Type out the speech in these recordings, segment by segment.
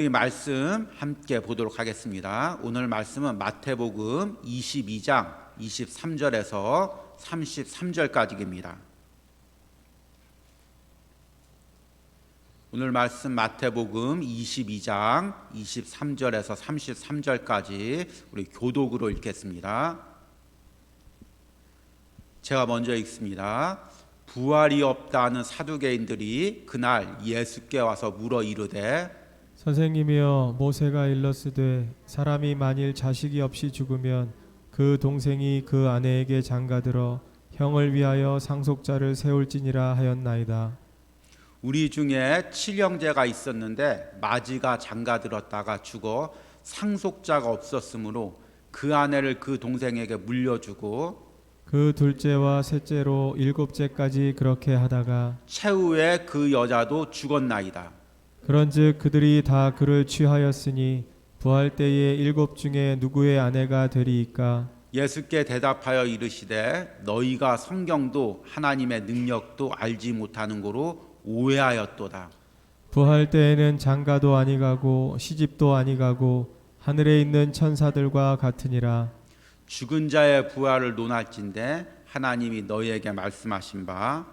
이 말씀 함께 보도록 하겠습니다. 오늘 말씀은 마태복음 22장 23절에서 33절까지입니다. 오늘 말씀 마태복음 22장 23절에서 33절까지 우리 교독으로 읽겠습니다. 제가 먼저 읽습니다. 부활이 없다는 사두개인들이 그날 예수께 와서 물어 이르되 선생님이여, 모세가 일렀으되 사람이 만일 자식이 없이 죽으면 그 동생이 그 아내에게 장가들어 형을 위하여 상속자를 세울지니라 하였나이다. 우리 중에 칠형제가 있었는데 마지가 장가들었다가 죽어 상속자가 없었으므로 그 아내를 그 동생에게 물려주고 그 둘째와 셋째로 일곱째까지 그렇게 하다가 최후에 그 여자도 죽었나이다. 그런즉 그들이 다 그를 취하였으니 부활 때에 일곱 중에 누구의 아내가 되리이까? 예수께 대답하여 이르시되 너희가 성경도 하나님의 능력도 알지 못하는 고로 오해하였도다. 부활 때에는 장가도 아니가고 시집도 아니가고 하늘에 있는 천사들과 같으니라. 죽은 자의 부활을 논할진대 하나님이 너희에게 말씀하신 바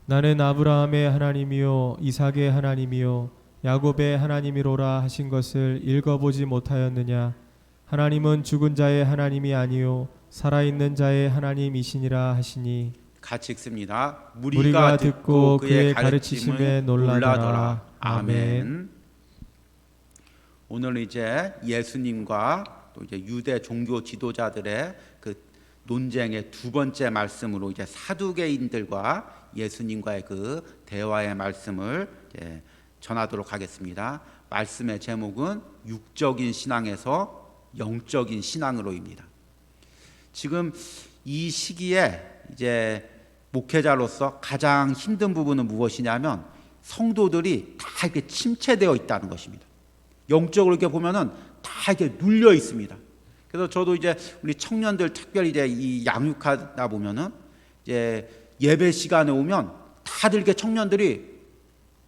나는 아브라함의 하나님이요 이삭의 하나님이요 야곱의 하나님이로라 하신 것을 읽어보지 못하였느냐? 하나님은 죽은 자의 하나님이 아니요 살아있는 자의 하나님이시니라 하시니. 같이 읽습니다. 무리가 듣고 그의 가르치심에 놀라더라. 아멘. 오늘 이제 예수님과 또 이제 유대 종교 지도자들의 그 논쟁의 두 번째 말씀으로 이제 사두개인들과 예수님과의 그 대화의 말씀을 이제 전하도록 하겠습니다. 말씀의 제목은 육적인 신앙에서 영적인 신앙으로입니다. 지금 이 시기에 이제 목회자로서 가장 힘든 부분은 무엇이냐면 성도들이 다 이렇게 침체되어 있다는 것입니다. 영적으로 이렇게 보면은 다 이렇게 눌려 있습니다. 그래서 저도 이제 우리 청년들 특별히 이제 이 양육하다 보면은 이제 예배 시간에 오면 다들 이렇게 청년들이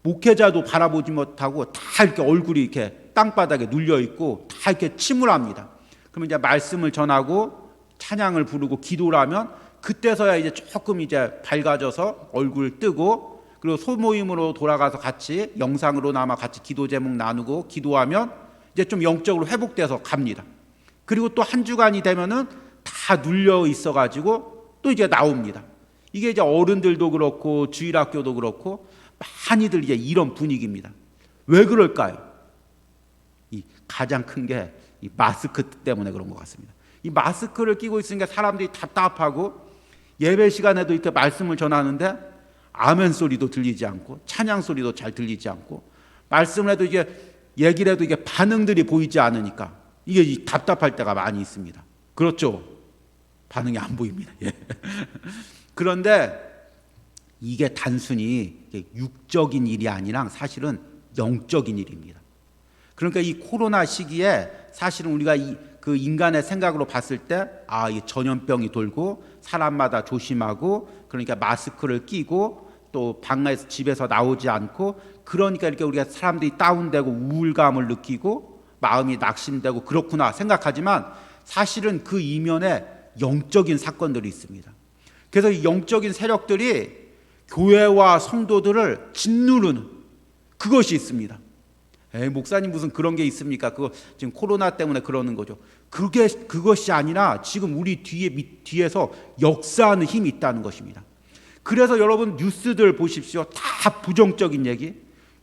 목회자도 바라보지 못하고 다 이렇게 얼굴이 이렇게 땅바닥에 눌려 있고 다 이렇게 침울합니다. 그러면 이제 말씀을 전하고 찬양을 부르고 기도를 하면 그때서야 이제 조금 이제 밝아져서 얼굴 뜨고 그리고 소모임으로 돌아가서 같이 영상으로나마 같이 기도 제목 나누고 기도하면 이제 좀 영적으로 회복돼서 갑니다. 그리고 또 한 주간이 되면은 다 눌려 있어가지고 또 이제 나옵니다. 이게 이제 어른들도 그렇고 주일학교도 그렇고 많이들 이제 이런 분위기입니다. 왜 그럴까요? 이 가장 큰 게 이 마스크 때문에 그런 것 같습니다. 이 마스크를 끼고 있으니까 사람들이 답답하고 예배 시간에도 이렇게 말씀을 전하는데 아멘 소리도 들리지 않고 찬양 소리도 잘 들리지 않고 말씀을 해도 이게 얘기를 해도 이게 반응들이 보이지 않으니까 이게 답답할 때가 많이 있습니다. 그렇죠? 반응이 안 보입니다. 예. 그런데 이게 단순히 육적인 일이 아니라 사실은 영적인 일입니다. 그러니까 이 코로나 시기에 사실은 우리가 그 인간의 생각으로 봤을 때 이 전염병이 돌고 사람마다 조심하고 그러니까 마스크를 끼고 또 방에서 집에서 나오지 않고 그러니까 이렇게 우리가 사람들이 다운되고 우울감을 느끼고 마음이 낙심되고 그렇구나 생각하지만 사실은 그 이면에 영적인 사건들이 있습니다. 그래서 이 영적인 세력들이 교회와 성도들을 짓누르는 그것이 있습니다. 목사님 무슨 그런 게 있습니까? 그거 지금 코로나 때문에 그러는 거죠. 그것이 아니라 지금 우리 뒤에서 역사하는 힘이 있다는 것입니다. 그래서 여러분 뉴스들 보십시오. 다 부정적인 얘기.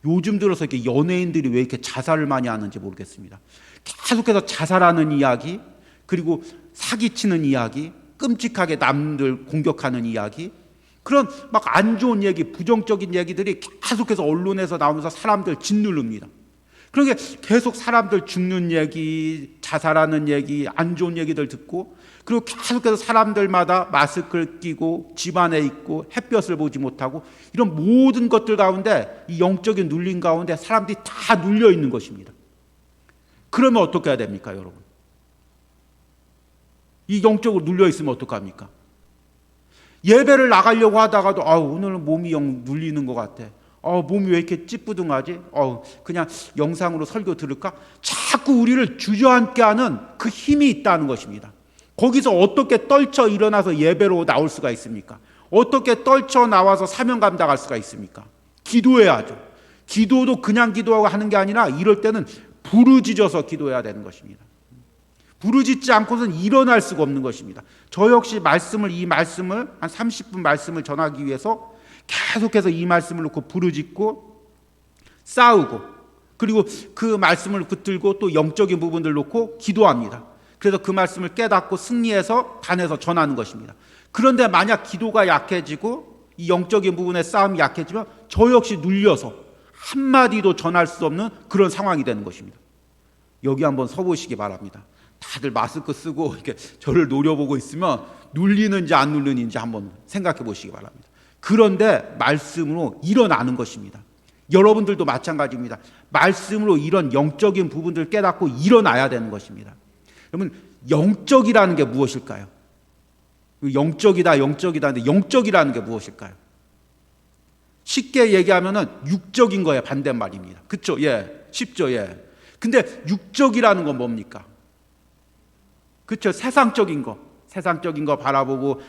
요즘 들어서 이렇게 연예인들이 왜 이렇게 자살을 많이 하는지 모르겠습니다. 계속해서 자살하는 이야기, 그리고 사기치는 이야기, 끔찍하게 남들 공격하는 이야기, 그런 막 안 좋은 얘기, 부정적인 얘기들이 계속해서 언론에서 나오면서 사람들 짓누릅니다. 그러니까 계속 사람들 죽는 얘기, 자살하는 얘기, 안 좋은 얘기들 듣고 그리고 계속해서 사람들마다 마스크를 끼고 집안에 있고 햇볕을 보지 못하고 이런 모든 것들 가운데 이 영적인 눌림 가운데 사람들이 다 눌려 있는 것입니다. 그러면 어떻게 해야 됩니까, 여러분? 이 영적으로 눌려 있으면 어떡합니까? 예배를 나가려고 하다가도 오늘 몸이 영 눌리는 것 같아. 몸이 왜 이렇게 찌뿌둥하지? 그냥 영상으로 설교 들을까? 자꾸 우리를 주저앉게 하는 그 힘이 있다는 것입니다. 거기서 어떻게 떨쳐 일어나서 예배로 나올 수가 있습니까? 어떻게 떨쳐 나와서 사명 감당할 수가 있습니까? 기도해야죠. 기도도 그냥 기도하고 하는 게 아니라 이럴 때는 부르짖어서 기도해야 되는 것입니다. 부르짖지 않고서는 일어날 수가 없는 것입니다. 저 역시 이 말씀을 한 30분 말씀을 전하기 위해서 계속해서 이 말씀을 놓고 부르짖고 싸우고, 그리고 그 말씀을 붙들고 또 영적인 부분들 놓고 기도합니다. 그래서 그 말씀을 깨닫고 승리해서 단에서 전하는 것입니다. 그런데 만약 기도가 약해지고 이 영적인 부분의 싸움이 약해지면 저 역시 눌려서 한마디도 전할 수 없는 그런 상황이 되는 것입니다. 여기 한번 서보시기 바랍니다. 다들 마스크 쓰고 이렇게 저를 노려보고 있으면 눌리는지 안 눌리는지 한번 생각해 보시기 바랍니다. 그런데 말씀으로 일어나는 것입니다. 여러분들도 마찬가지입니다. 말씀으로 이런 영적인 부분들을 깨닫고 일어나야 되는 것입니다. 여러분, 영적이라는 게 무엇일까요? 영적이다 하는데 영적이라는 게 무엇일까요? 쉽게 얘기하면은 육적인 거에 반대말입니다. 그렇죠? 예. 쉽죠? 예. 근데 육적이라는 건 뭡니까? 그렇죠? 세상적인 거 바라보고,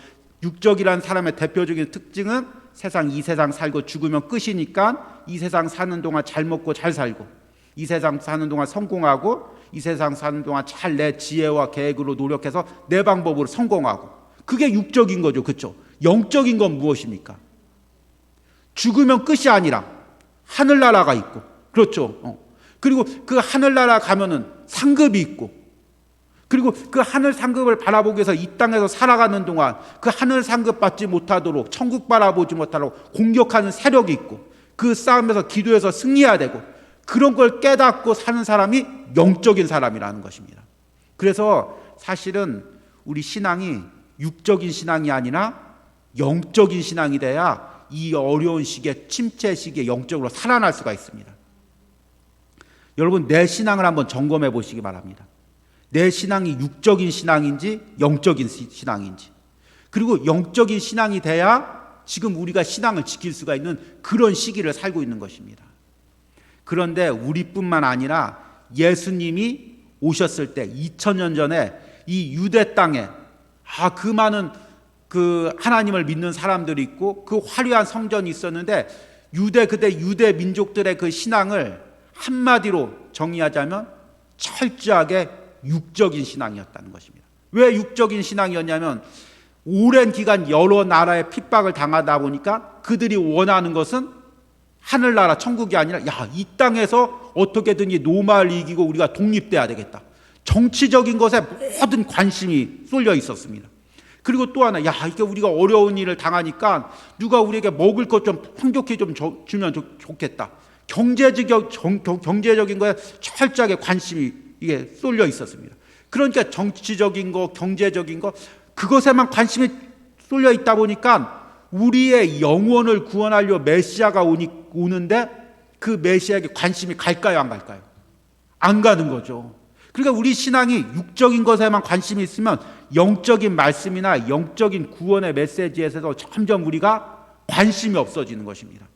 육적이라는 사람의 대표적인 특징은 이 세상 살고 죽으면 끝이니까 이 세상 사는 동안 잘 먹고 잘 살고, 이 세상 사는 동안 성공하고, 이 세상 사는 동안 잘 내 지혜와 계획으로 노력해서 내 방법으로 성공하고, 그게 육적인 거죠. 그렇죠? 영적인 건 무엇입니까? 죽으면 끝이 아니라 하늘나라가 있고, 그렇죠? 그리고 그 하늘나라 가면은 상급이 있고, 그리고 그 하늘 상급을 바라보기 위해서 이 땅에서 살아가는 동안 그 하늘 상급 받지 못하도록, 천국 바라보지 못하도록 공격하는 세력이 있고, 그 싸움에서 기도해서 승리해야 되고, 그런 걸 깨닫고 사는 사람이 영적인 사람이라는 것입니다. 그래서 사실은 우리 신앙이 육적인 신앙이 아니라 영적인 신앙이 돼야 이 어려운 시기에, 침체 시기에 영적으로 살아날 수가 있습니다. 여러분, 내 신앙을 한번 점검해 보시기 바랍니다. 내 신앙이 육적인 신앙인지 영적인 신앙인지, 그리고 영적인 신앙이 돼야 지금 우리가 신앙을 지킬 수가 있는 그런 시기를 살고 있는 것입니다. 그런데 우리뿐만 아니라 예수님이 오셨을 때 2000년 전에 이 유대 땅에 그 많은 그 하나님을 믿는 사람들이 있고 그 화려한 성전이 있었는데, 그때 유대 민족들의 그 신앙을 한마디로 정의하자면 철저하게 육적인 신앙이었다는 것입니다. 왜 육적인 신앙이었냐면, 오랜 기간 여러 나라의 핍박을 당하다 보니까 그들이 원하는 것은 하늘나라 천국이 아니라, 이 땅에서 어떻게든 이 노마를 이기고 우리가 독립돼야 되겠다. 정치적인 것에 모든 관심이 쏠려 있었습니다. 그리고 또 하나, 이게 우리가 어려운 일을 당하니까 누가 우리에게 먹을 것 좀 풍족히 좀 주면 좋겠다. 경제적인 거에 철저하게 관심이 이게 쏠려 있었습니다. 그러니까 정치적인 거, 경제적인 거, 그것에만 관심이 쏠려 있다 보니까 우리의 영혼을 구원하려 메시아가 오는데 그 메시아에게 관심이 갈까요, 안 갈까요? 안 가는 거죠. 그러니까 우리 신앙이 육적인 것에만 관심이 있으면 영적인 말씀이나 영적인 구원의 메시지에서도 점점 우리가 관심이 없어지는 것입니다.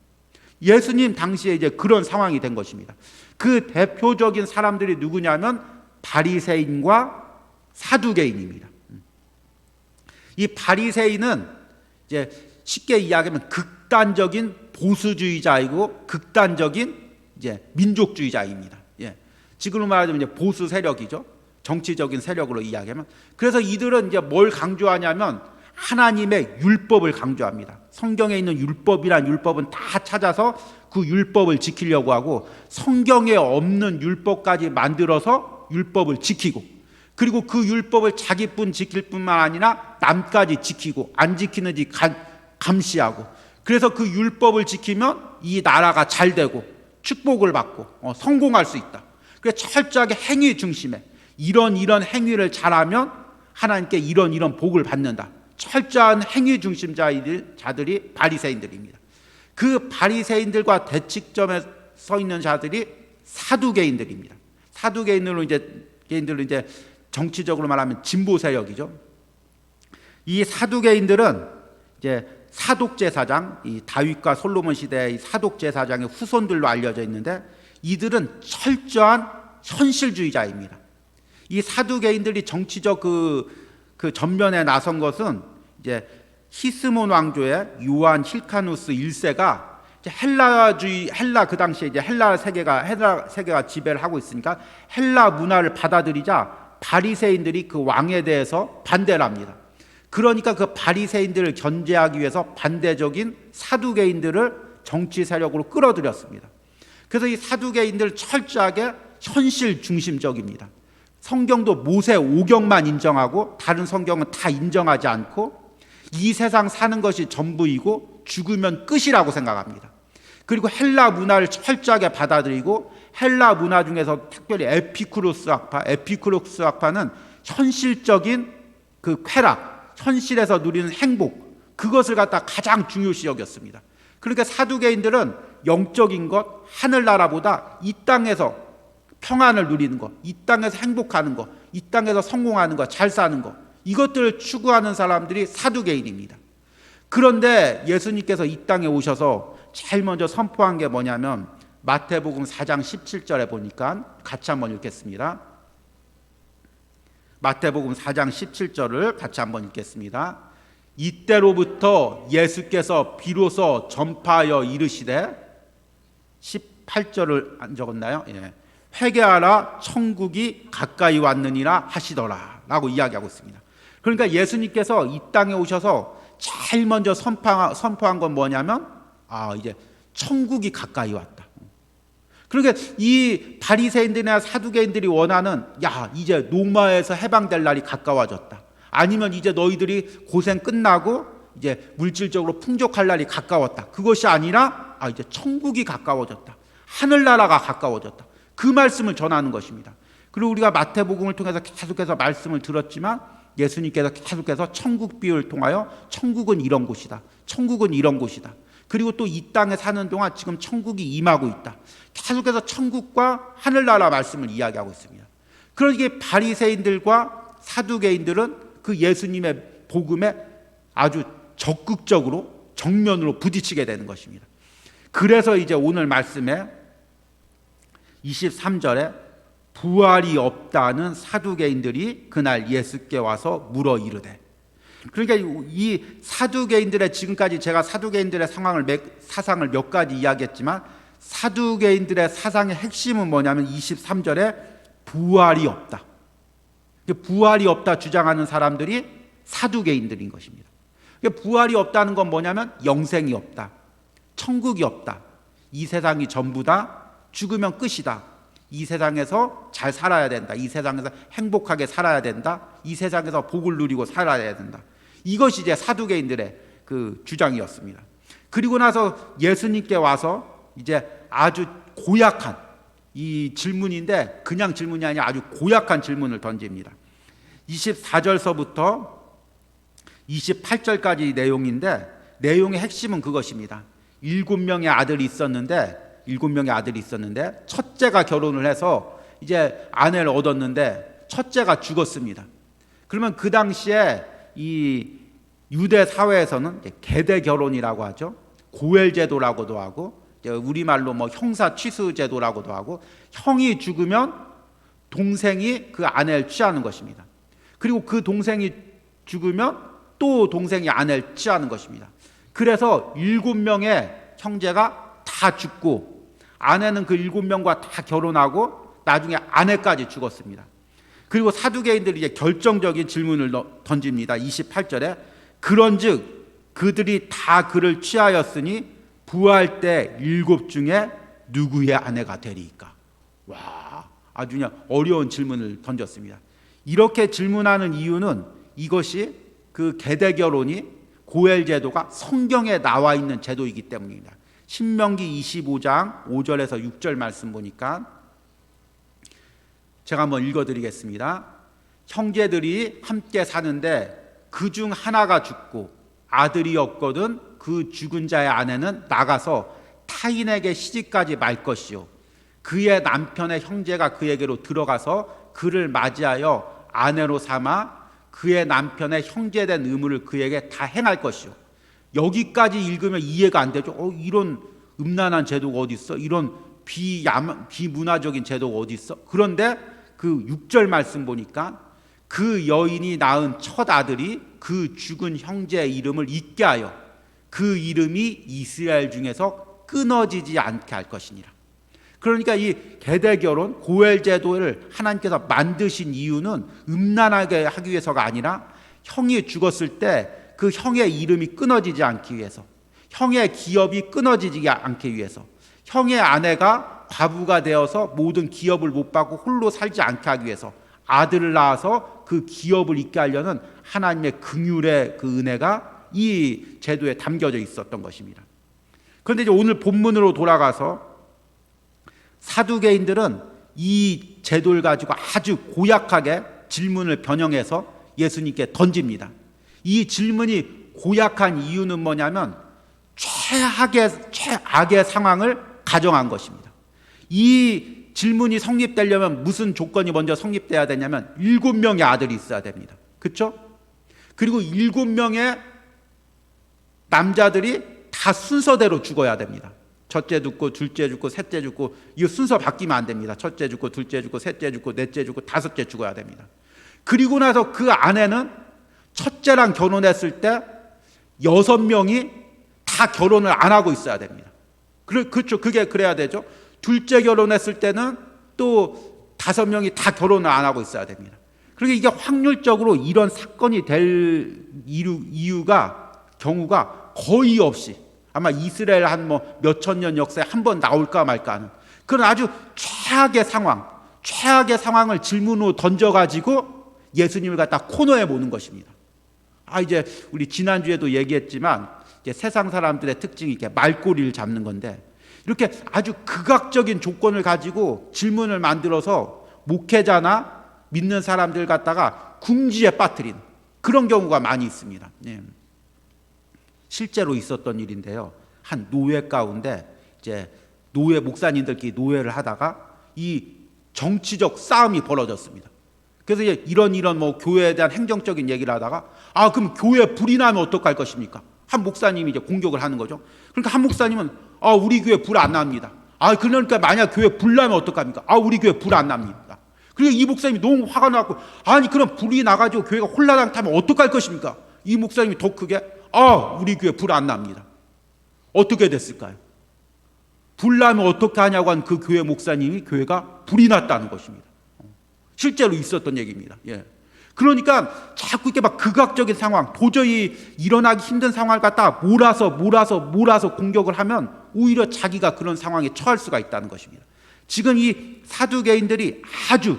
예수님 당시에 이제 그런 상황이 된 것입니다. 그 대표적인 사람들이 누구냐면 바리새인과 사두개인입니다. 이 바리새인은 이제 쉽게 이야기하면 극단적인 보수주의자이고 극단적인 이제 민족주의자입니다. 지금으로 말하자면 이제 보수 세력이죠. 정치적인 세력으로 이야기하면. 그래서 이들은 이제 뭘 강조하냐면 하나님의 율법을 강조합니다. 성경에 있는 율법이란 율법은 다 찾아서 그 율법을 지키려고 하고, 성경에 없는 율법까지 만들어서 율법을 지키고, 그리고 그 율법을 자기뿐 지킬 뿐만 아니라 남까지 지키고 안 지키는지 감시하고, 그래서 그 율법을 지키면 이 나라가 잘 되고 축복을 받고 성공할 수 있다. 그래서 철저하게 행위 중심에 이런 행위를 잘하면 하나님께 이런 복을 받는다. 철저한 행위 중심자들이 바리새인들입니다. 그 바리새인들과 대칙점에 서 있는 자들이 사두개인들입니다. 사두개인들은 이제 정치적으로 말하면 진보 세력이죠. 이 사두개인들은 이제 사독 제사장, 이 다윗과 솔로몬 시대의 사독 제사장의 후손들로 알려져 있는데 이들은 철저한 현실주의자입니다. 이 사두개인들이 정치적 그 전면에 나선 것은 이제 히스몬 왕조의 요한 힐카누스 1세가 헬라 그 당시에 이제 헬라 세계가 지배를 하고 있으니까 헬라 문화를 받아들이자 바리새인들이 그 왕에 대해서 반대를 합니다. 그러니까 그 바리새인들을 견제하기 위해서 반대적인 사두개인들을 정치 세력으로 끌어들였습니다. 그래서 이 사두개인들 철저하게 현실 중심적입니다. 성경도 모세 5경만 인정하고 다른 성경은 다 인정하지 않고 이 세상 사는 것이 전부이고 죽으면 끝이라고 생각합니다. 그리고 헬라 문화를 철저하게 받아들이고 헬라 문화 중에서 특별히 에피쿠로스 학파는 현실적인 그 쾌락, 현실에서 누리는 행복, 그것을 갖다 가장 중요시 여겼습니다. 그러니까 사두개인들은 영적인 것, 하늘나라보다 이 땅에서 평안을 누리는 것, 이 땅에서 행복하는 것, 이 땅에서 성공하는 것, 잘 사는 것, 이것들을 추구하는 사람들이 사두개인입니다. 그런데 예수님께서 이 땅에 오셔서 제일 먼저 선포한 게 뭐냐면 마태복음 4장 17절에 보니까 같이 한번 읽겠습니다. 마태복음 4장 17절을 같이 한번 읽겠습니다. 이때로부터 예수께서 비로소 전파하여 이르시되 18절을 안 적었나요? 예. 회개하라 천국이 가까이 왔느니라 하시더라 라고 이야기하고 있습니다. 그러니까 예수님께서 이 땅에 오셔서 제일 먼저 선포한 건 뭐냐면 이제 천국이 가까이 왔다. 그러니까 이 바리새인들이나 사두개인들이 원하는 이제 노마에서 해방될 날이 가까워졌다. 아니면 이제 너희들이 고생 끝나고 이제 물질적으로 풍족할 날이 가까웠다. 그것이 아니라 이제 천국이 가까워졌다. 하늘나라가 가까워졌다. 그 말씀을 전하는 것입니다. 그리고 우리가 마태복음을 통해서 계속해서 말씀을 들었지만 예수님께서 계속해서 천국 비유를 통하여 천국은 이런 곳이다. 천국은 이런 곳이다. 그리고 또 이 땅에 사는 동안 지금 천국이 임하고 있다. 계속해서 천국과 하늘나라 말씀을 이야기하고 있습니다. 그러기에 바리새인들과 사두개인들은 그 예수님의 복음에 아주 적극적으로 정면으로 부딪히게 되는 것입니다. 그래서 이제 오늘 말씀에 23절에 부활이 없다는 사두개인들이 그날 예수께 와서 물어 이르되, 그러니까 이 사두개인들의 지금까지 제가 사두개인들의 사상을 몇 가지 이야기했지만 사두개인들의 사상의 핵심은 뭐냐면 23절에 부활이 없다. 부활이 없다 주장하는 사람들이 사두개인들인 것입니다. 부활이 없다는 건 뭐냐면 영생이 없다. 천국이 없다. 이 세상이 전부다. 죽으면 끝이다. 이 세상에서 잘 살아야 된다. 이 세상에서 행복하게 살아야 된다. 이 세상에서 복을 누리고 살아야 된다. 이것이 이제 사두개인들의 그 주장이었습니다. 그리고 나서 예수님께 와서 이제 아주 고약한 이 질문인데 그냥 질문이 아니라 아주 고약한 질문을 던집니다. 24절서부터 28절까지 내용인데 내용의 핵심은 그것입니다. 7명의 아들이 있었는데 첫째가 결혼을 해서 이제 아내를 얻었는데 첫째가 죽었습니다. 그러면 그 당시에 이 유대 사회에서는 계대 결혼이라고 하죠. 고엘 제도라고도 하고 우리말로 뭐 형사 취수 제도라고도 하고 형이 죽으면 동생이 그 아내를 취하는 것입니다. 그리고 그 동생이 죽으면 또 동생이 아내를 취하는 것입니다. 그래서 7명의 형제가 다 죽고 아내는 그 7명과 다 결혼하고 나중에 아내까지 죽었습니다. 그리고 사두개인들이 이제 결정적인 질문을 던집니다. 28절에 그런즉 그들이 다 그를 취하였으니 부활 때 7 중에 누구의 아내가 되리이까? 와, 아주 그냥 어려운 질문을 던졌습니다. 이렇게 질문하는 이유는 이것이 그 계대 결혼이 고엘 제도가 성경에 나와 있는 제도이기 때문입니다. 신명기 25장 5절에서 6절 말씀 보니까 제가 한번 읽어드리겠습니다. 형제들이 함께 사는데 그 중 하나가 죽고 아들이 없거든 그 죽은 자의 아내는 나가서 타인에게 시집까지 말 것이요 그의 남편의 형제가 그에게로 들어가서 그를 맞이하여 아내로 삼아 그의 남편의 형제된 의무를 그에게 다 행할 것이요 여기까지 읽으면 이해가 안 되죠. 이런 음란한 제도가 어디 있어? 이런 비문화적인 제도가 어디 있어? 그런데 그 6절 말씀 보니까 그 여인이 낳은 첫 아들이 그 죽은 형제의 이름을 잊게 하여 그 이름이 이스라엘 중에서 끊어지지 않게 할 것이니라. 그러니까 이 계대 결혼, 고엘 제도를 하나님께서 만드신 이유는 음란하게 하기 위해서가 아니라 형이 죽었을 때 그 형의 이름이 끊어지지 않기 위해서, 형의 기업이 끊어지지 않기 위해서, 형의 아내가 과부가 되어서 모든 기업을 못 받고 홀로 살지 않게 하기 위해서 아들을 낳아서 그 기업을 잇게 하려는 하나님의 긍휼의 그 은혜가 이 제도에 담겨져 있었던 것입니다. 그런데 이제 오늘 본문으로 돌아가서 사두개인들은 이 제도를 가지고 아주 고약하게 질문을 변형해서 예수님께 던집니다. 이 질문이 고약한 이유는 뭐냐면 최악의 상황을 가정한 것입니다. 이 질문이 성립되려면 무슨 조건이 먼저 성립돼야 되냐면 7명의 아들이 있어야 됩니다. 그렇죠? 그리고 7명의 남자들이 다 순서대로 죽어야 됩니다. 첫째 죽고 둘째 죽고 셋째 죽고, 이 순서 바뀌면 안 됩니다. 첫째 죽고 둘째 죽고 셋째 죽고 넷째 죽고 다섯째 죽어야 됩니다. 그리고 나서 그 아내는 첫째랑 결혼했을 때 6명이 다 결혼을 안 하고 있어야 됩니다. 그렇죠. 그게 그래야 되죠. 둘째 결혼했을 때는 또 5명이 다 결혼을 안 하고 있어야 됩니다. 그러니까 이게 확률적으로 이런 사건이 될 경우가 거의 없이, 아마 이스라엘 한 몇천 년 역사에 한 번 나올까 말까 하는 그런 아주 최악의 상황을 질문으로 던져가지고 예수님을 갖다 코너에 모는 것입니다. 이제 우리 지난주에도 얘기했지만 이제 세상 사람들의 특징이 이렇게 말꼬리를 잡는 건데, 이렇게 아주 극악적인 조건을 가지고 질문을 만들어서 목회자나 믿는 사람들 갖다가 궁지에 빠뜨린 그런 경우가 많이 있습니다. 실제로 있었던 일인데요. 한 노예 가운데 이제 노예 목사님들끼리 노예를 하다가 이 정치적 싸움이 벌어졌습니다. 그래서 이제 이런 교회에 대한 행정적인 얘기를 하다가 그럼 교회 불이 나면 어떡할 것입니까? 한 목사님이 이제 공격을 하는 거죠. 그러니까 한 목사님은 우리 교회 불 안 납니다. 그러니까 만약 교회 불 나면 어떡합니까? 우리 교회 불 안 납니다. 그리고 이 목사님이 너무 화가 나고 그럼 불이 나가지고 교회가 홀라당 타면 어떡할 것입니까? 이 목사님이 더 크게 우리 교회 불 안 납니다. 어떻게 됐을까요? 불 나면 어떻게 하냐고 한 그 교회 목사님이 교회가 불이 났다는 것입니다. 실제로 있었던 얘기입니다. 그러니까 자꾸 이렇게 막 극악적인 상황, 도저히 일어나기 힘든 상황을 갖다 몰아서 공격을 하면 오히려 자기가 그런 상황에 처할 수가 있다는 것입니다. 지금 이 사두개인들이 아주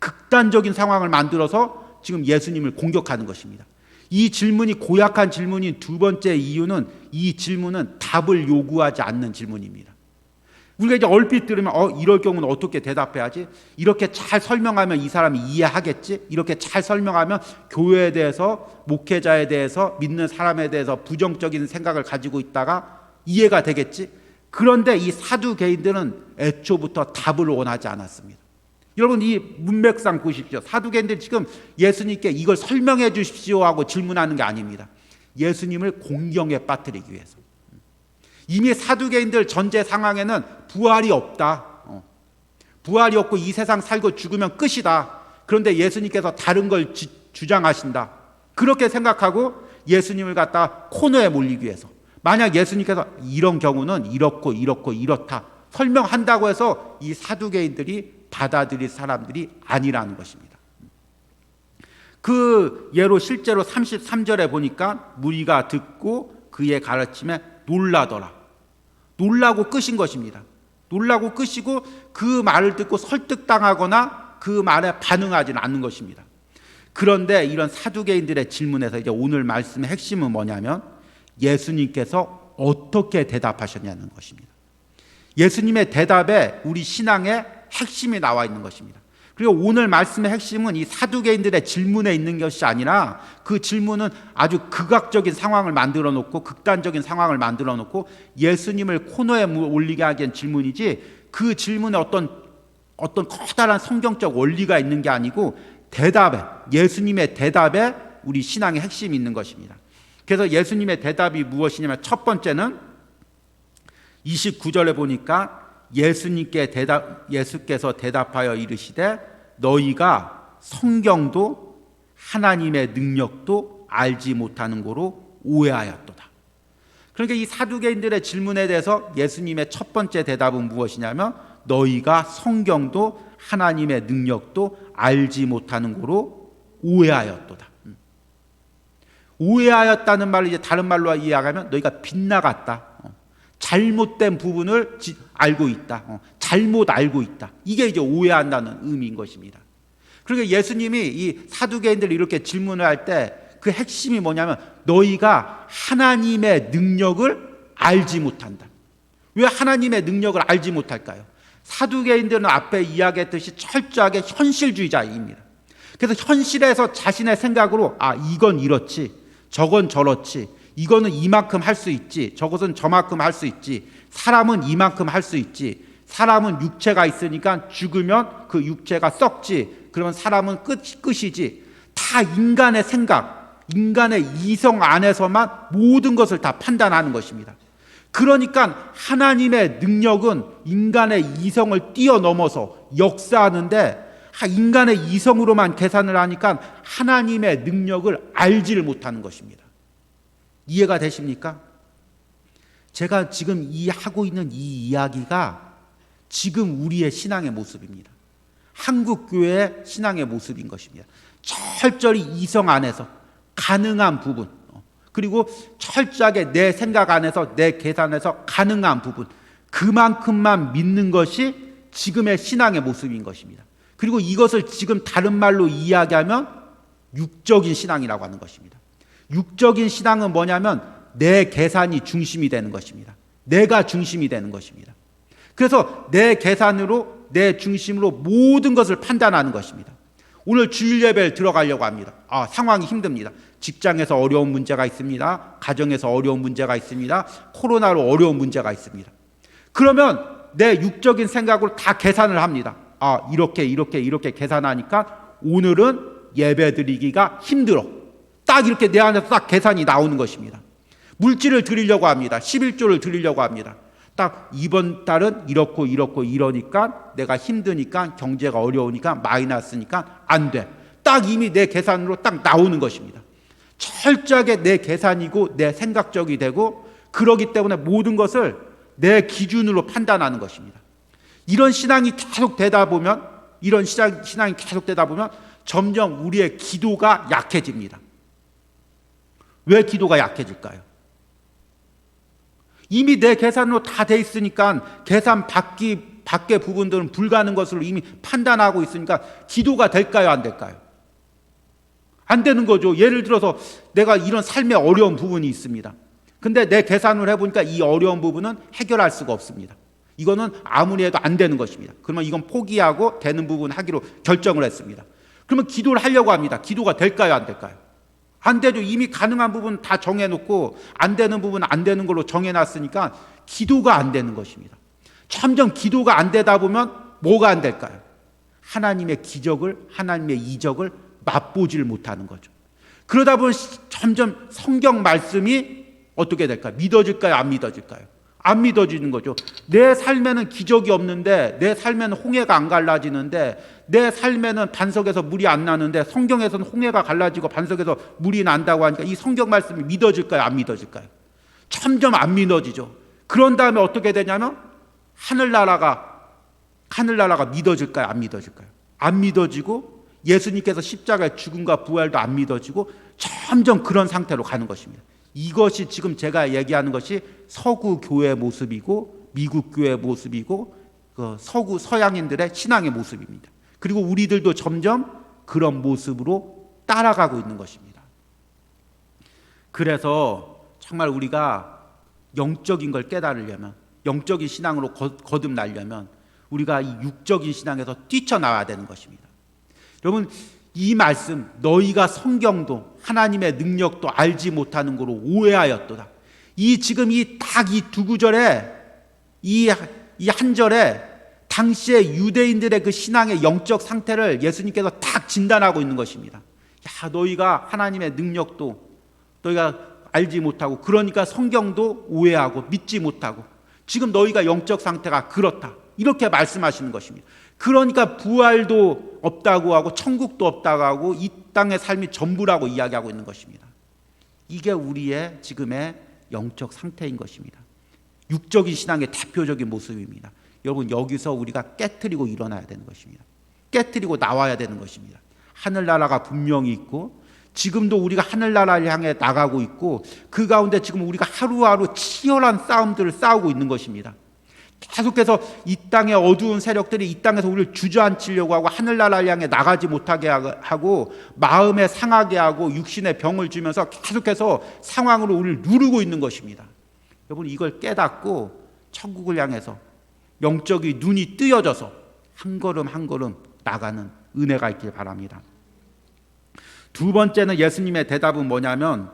극단적인 상황을 만들어서 지금 예수님을 공격하는 것입니다. 이 질문이 고약한 질문인 두 번째 이유는 이 질문은 답을 요구하지 않는 질문입니다. 우리가 이제 얼핏 들으면 이럴 경우는 어떻게 대답해야지? 이렇게 잘 설명하면 이 사람이 이해하겠지? 이렇게 잘 설명하면 교회에 대해서, 목회자에 대해서, 믿는 사람에 대해서 부정적인 생각을 가지고 있다가 이해가 되겠지? 그런데 이 사두개인들은 애초부터 답을 원하지 않았습니다. 여러분, 이 문맥상 보십시오. 사두개인들이 지금 예수님께 이걸 설명해 주십시오 하고 질문하는 게 아닙니다. 예수님을 공경에 빠뜨리기 위해서. 이미 사두개인들 전제 상황에는 부활이 없다. 부활이 없고 이 세상 살고 죽으면 끝이다. 그런데 예수님께서 다른 걸 주장하신다. 그렇게 생각하고 예수님을 갖다 코너에 몰리기 위해서, 만약 예수님께서 이런 경우는 이렇고 이렇다 설명한다고 해서 이 사두개인들이 받아들일 사람들이 아니라는 것입니다. 그 예로 실제로 33절에 보니까 무리가 듣고 그의 가르침에 놀라더라. 놀라고 끄신 것입니다. 놀라고 끄시고 그 말을 듣고 설득당하거나 그 말에 반응하지는 않는 것입니다. 그런데 이런 사두개인들의 질문에서 이제 오늘 말씀의 핵심은 뭐냐면 예수님께서 어떻게 대답하셨냐는 것입니다. 예수님의 대답에 우리 신앙의 핵심이 나와 있는 것입니다. 그리고 오늘 말씀의 핵심은 이 사두개인들의 질문에 있는 것이 아니라 그 질문은 아주 극악적인 상황을 만들어 놓고, 극단적인 상황을 만들어 놓고 예수님을 코너에 올리게 하기엔 질문이지, 그 질문에 어떤 커다란 성경적 원리가 있는 게 아니고 예수님의 대답에 우리 신앙의 핵심이 있는 것입니다. 그래서 예수님의 대답이 무엇이냐면 첫 번째는 29절에 보니까 예수께서 대답하여 이르시되 너희가 성경도 하나님의 능력도 알지 못하는 거로 오해하였도다. 그러니까 이 사두개인들의 질문에 대해서 예수님의 첫 번째 대답은 무엇이냐면 너희가 성경도 하나님의 능력도 알지 못하는 거로 오해하였도다. 오해하였다는 말을 이제 다른 말로 이야기하면 너희가 빗나갔다. 잘못된 부분을 알고 있다. 잘못 알고 있다. 이게 이제 오해한다는 의미인 것입니다. 그러니까 예수님이 이 사두개인들이 이렇게 질문을 할 때 그 핵심이 뭐냐면 너희가 하나님의 능력을 알지 못한다. 왜 하나님의 능력을 알지 못할까요? 사두개인들은 앞에 이야기했듯이 철저하게 현실주의자입니다. 그래서 현실에서 자신의 생각으로 이건 이렇지, 저건 저렇지, 이거는 이만큼 할 수 있지, 저것은 저만큼 할 수 있지, 사람은 이만큼 할 수 있지, 사람은 육체가 있으니까 죽으면 그 육체가 썩지, 그러면 사람은 끝이지. 다 인간의 생각, 인간의 이성 안에서만 모든 것을 다 판단하는 것입니다. 그러니까 하나님의 능력은 인간의 이성을 뛰어넘어서 역사하는데 인간의 이성으로만 계산을 하니까 하나님의 능력을 알지를 못하는 것입니다. 이해가 되십니까? 제가 지금 하고 있는 이 이야기가 지금 우리의 신앙의 모습입니다. 한국교회의 신앙의 모습인 것입니다. 철저히 이성 안에서 가능한 부분, 그리고 철저하게 내 생각 안에서 내 계산에서 가능한 부분, 그만큼만 믿는 것이 지금의 신앙의 모습인 것입니다. 그리고 이것을 지금 다른 말로 이야기하면 육적인 신앙이라고 하는 것입니다. 육적인 신앙은 뭐냐면 내 계산이 중심이 되는 것입니다. 내가 중심이 되는 것입니다. 그래서 내 계산으로 내 중심으로 모든 것을 판단하는 것입니다. 오늘 주일 예배를 들어가려고 합니다. 상황이 힘듭니다. 직장에서 어려운 문제가 있습니다. 가정에서 어려운 문제가 있습니다. 코로나로 어려운 문제가 있습니다. 그러면 내 육적인 생각으로 다 계산을 합니다. 이렇게 계산하니까 오늘은 예배 드리기가 힘들어. 딱 이렇게 내 안에서 딱 계산이 나오는 것입니다. 물질을 드리려고 합니다. 11조를 드리려고 합니다. 딱 이번 달은 이렇고 이러니까 내가 힘드니까 경제가 어려우니까 마이너스니까 안 돼. 딱 이미 내 계산으로 딱 나오는 것입니다. 철저하게 내 계산이고 내 생각적이 되고 그러기 때문에 모든 것을 내 기준으로 판단하는 것입니다. 이런 신앙이 계속 되다 보면 점점 우리의 기도가 약해집니다. 왜 기도가 약해질까요? 이미 내 계산으로 다 돼 있으니까 계산 밖의 부분들은 불가능한 것으로 이미 판단하고 있으니까 기도가 될까요? 안 될까요? 안 되는 거죠. 예를 들어서 내가 이런 삶의 어려운 부분이 있습니다. 근데 내 계산을 해보니까 이 어려운 부분은 해결할 수가 없습니다. 이거는 아무리 해도 안 되는 것입니다. 그러면 이건 포기하고 되는 부분 하기로 결정을 했습니다. 그러면 기도를 하려고 합니다. 기도가 될까요? 안 될까요? 안 되죠. 이미 가능한 부분 다 정해놓고 안 되는 부분 안 되는 걸로 정해놨으니까 기도가 안 되는 것입니다. 점점 기도가 안 되다 보면 뭐가 안 될까요? 하나님의 기적을, 하나님의 이적을 맛보질 못하는 거죠. 그러다 보면 점점 성경 말씀이 어떻게 될까요? 믿어질까요? 안 믿어질까요? 안 믿어지는 거죠. 내 삶에는 기적이 없는데, 내 삶에는 홍해가 안 갈라지는데, 내 삶에는 반석에서 물이 안 나는데 성경에서는 홍해가 갈라지고 반석에서 물이 난다고 하니까 이 성경 말씀이 믿어질까요? 안 믿어질까요? 점점 안 믿어지죠. 그런 다음에 어떻게 되냐면 하늘나라가 믿어질까요? 안 믿어질까요? 안 믿어지고 예수님께서 십자가의 죽음과 부활도 안 믿어지고 점점 그런 상태로 가는 것입니다. 이것이 지금 제가 얘기하는 것이 서구 교회의 모습이고 미국 교회의 모습이고 서구 서양인들의 신앙의 모습입니다. 그리고 우리들도 점점 그런 모습으로 따라가고 있는 것입니다. 그래서 정말 우리가 영적인 걸 깨달으려면, 영적인 신앙으로 거듭나려면 우리가 이 육적인 신앙에서 뛰쳐나와야 되는 것입니다. 여러분, 이 말씀 너희가 성경도 하나님의 능력도 알지 못하는 거로 오해하였도다. 지금 이 두 구절에 이 한 절에 당시에 유대인들의 그 신앙의 영적 상태를 예수님께서 딱 진단하고 있는 것입니다. 너희가 하나님의 능력도 너희가 알지 못하고, 그러니까 성경도 오해하고 믿지 못하고, 지금 너희가 영적 상태가 그렇다, 이렇게 말씀하시는 것입니다. 그러니까 부활도 없다고 하고 천국도 없다고 하고 이 땅의 삶이 전부라고 이야기하고 있는 것입니다. 이게 우리의 지금의 영적 상태인 것입니다. 육적인 신앙의 대표적인 모습입니다. 여러분, 여기서 우리가 깨트리고 일어나야 되는 것입니다. 깨트리고 나와야 되는 것입니다. 하늘나라가 분명히 있고, 지금도 우리가 하늘나라를 향해 나가고 있고, 그 가운데 지금 우리가 하루하루 치열한 싸움들을 싸우고 있는 것입니다. 계속해서 이 땅의 어두운 세력들이 이 땅에서 우리를 주저앉히려고 하고, 하늘나라를 향해 나가지 못하게 하고, 마음에 상하게 하고, 육신의 병을 주면서 계속해서 상황으로 우리를 누르고 있는 것입니다. 여러분, 이걸 깨닫고 천국을 향해서 영적인 눈이 뜨여져서 한 걸음 한 걸음 나가는 은혜가 있길 바랍니다. 두 번째는, 예수님의 대답은 뭐냐면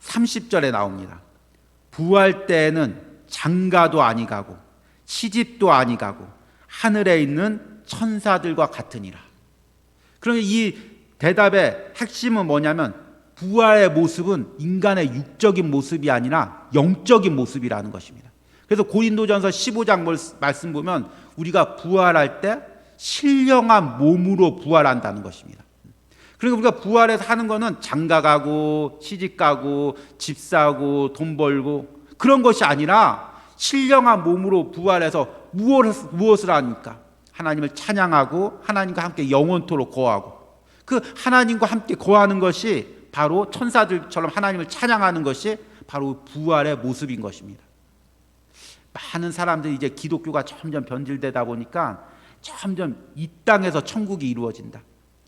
30절에 나옵니다. 부활 때에는 장가도 아니 가고 시집도 아니 가고 하늘에 있는 천사들과 같으니라. 그러니까 이 대답의 핵심은 뭐냐면, 부활의 모습은 인간의 육적인 모습이 아니라 영적인 모습이라는 것입니다. 그래서 고린도전서 15장 말씀 보면 우리가 부활할 때 신령한 몸으로 부활한다는 것입니다. 그러니까 우리가 부활해서 하는 거는 장가 가고 시집 가고 집 사고 돈 벌고 그런 것이 아니라, 신령한 몸으로 부활해서 무엇을 하니까? 하나님을 찬양하고 하나님과 함께 영원토록 거하고, 그 하나님과 함께 거하는 것이 바로 천사들처럼 하나님을 찬양하는 것이 바로 부활의 모습인 것입니다. 많은 사람들이 이제 기독교가 점점 변질되다 보니까 점점 이 땅에서 천국이 이루어진다,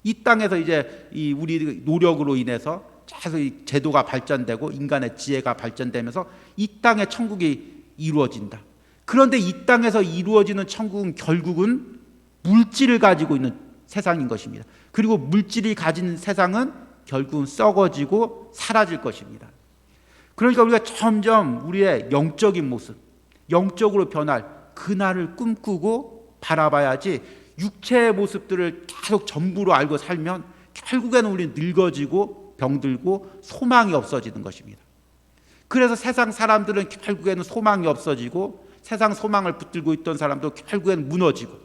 이 땅에서 이제 우리 노력으로 인해서 계속 제도가 발전되고 인간의 지혜가 발전되면서 이 땅에 천국이 이루어진다. 그런데 이 땅에서 이루어지는 천국은 결국은 물질을 가지고 있는 세상인 것입니다. 그리고 물질이 가진 세상은 결국은 썩어지고 사라질 것입니다. 그러니까 우리가 점점 우리의 영적인 모습, 영적으로 변할 그날을 꿈꾸고 바라봐야지, 육체의 모습들을 계속 전부로 알고 살면 결국에는 우리는 늙어지고 병들고 소망이 없어지는 것입니다. 그래서 세상 사람들은 결국에는 소망이 없어지고, 세상 소망을 붙들고 있던 사람도 결국에는 무너지고,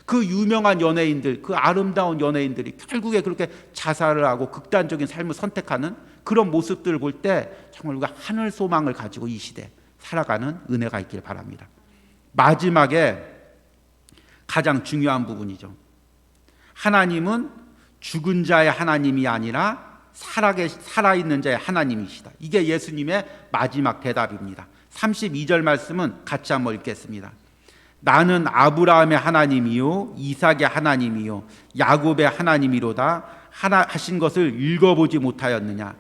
그 유명한 연예인들, 그 아름다운 연예인들이 결국에 그렇게 자살을 하고 극단적인 삶을 선택하는 그런 모습들을 볼 때 정말 우리가 하늘 소망을 가지고 이 시대 살아가는 은혜가 있길 바랍니다. 마지막에 가장 중요한 부분이죠. 하나님은 죽은 자의 하나님이 아니라 살아있는 자의 하나님이시다. 이게 예수님의 마지막 대답입니다. 32절 말씀은 같이 한번 읽겠습니다. 나는 아브라함의 하나님이요 이삭의 하나님이요 야곱의 하나님이로다 하신 것을 읽어보지 못하였느냐?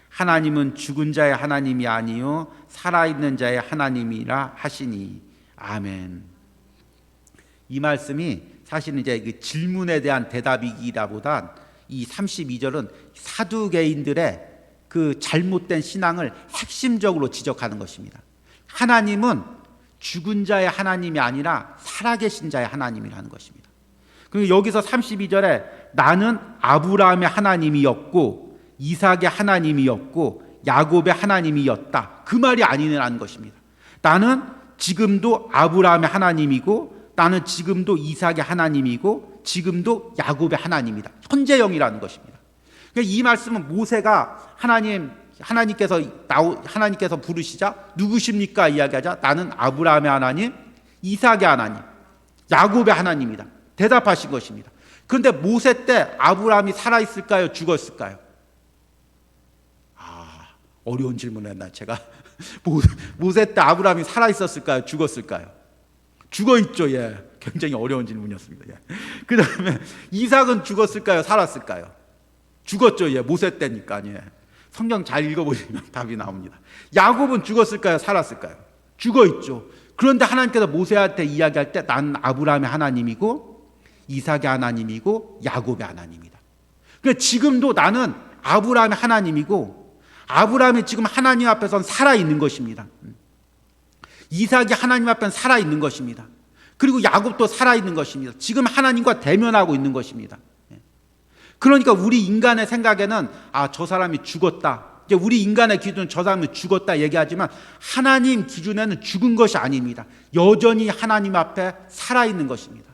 하나님은 죽은 자의 하나님이 아니요 살아있는 자의 하나님이라 하시니. 아멘. 이 말씀이 사실은 이제 그 질문에 대한 대답이기보다 이 32절은 사두개인들의 그 잘못된 신앙을 핵심적으로 지적하는 것입니다. 하나님은 죽은 자의 하나님이 아니라 살아계신 자의 하나님이라는 것입니다. 그리고 여기서 32절에 나는 아브라함의 하나님이었고 이삭의 하나님이었고 야곱의 하나님이었다, 그 말이 아니라는 것입니다. 나는 지금도 아브라함의 하나님이고, 나는 지금도 이삭의 하나님이고, 지금도 야곱의 하나님이다. 현재형이라는 것입니다. 그러니까 이 말씀은 모세가 하나님께서 부르시자 누구십니까 이야기하자 나는 아브라함의 하나님, 이삭의 하나님, 야곱의 하나님이다 대답하신 것입니다. 그런데 모세 때 아브라함이 살아있을까요, 죽었을까요? 어려운 질문을 했나 제가. 모세 때 아브라함이 살아있었을까요, 죽었을까요? 죽어있죠. 예, 굉장히 어려운 질문이었습니다. 예. 그 다음에 이삭은 죽었을까요, 살았을까요? 죽었죠. 예, 모세 때니까. 예. 성경 잘 읽어보시면 답이 나옵니다. 야곱은 죽었을까요, 살았을까요? 죽어있죠. 그런데 하나님께서 모세한테 이야기할 때 나는 아브라함의 하나님이고 이삭의 하나님이고 야곱의 하나님이다. 그러니까 지금도 나는 아브라함의 하나님이고, 아브라함이 지금 하나님 앞에서는 살아있는 것입니다. 이삭이 하나님 앞에는 살아있는 것입니다. 그리고 야곱도 살아있는 것입니다. 지금 하나님과 대면하고 있는 것입니다. 그러니까 우리 인간의 생각에는 저 사람이 죽었다, 이제 우리 인간의 기준은 저 사람은 죽었다 얘기하지만 하나님 기준에는 죽은 것이 아닙니다. 여전히 하나님 앞에 살아있는 것입니다.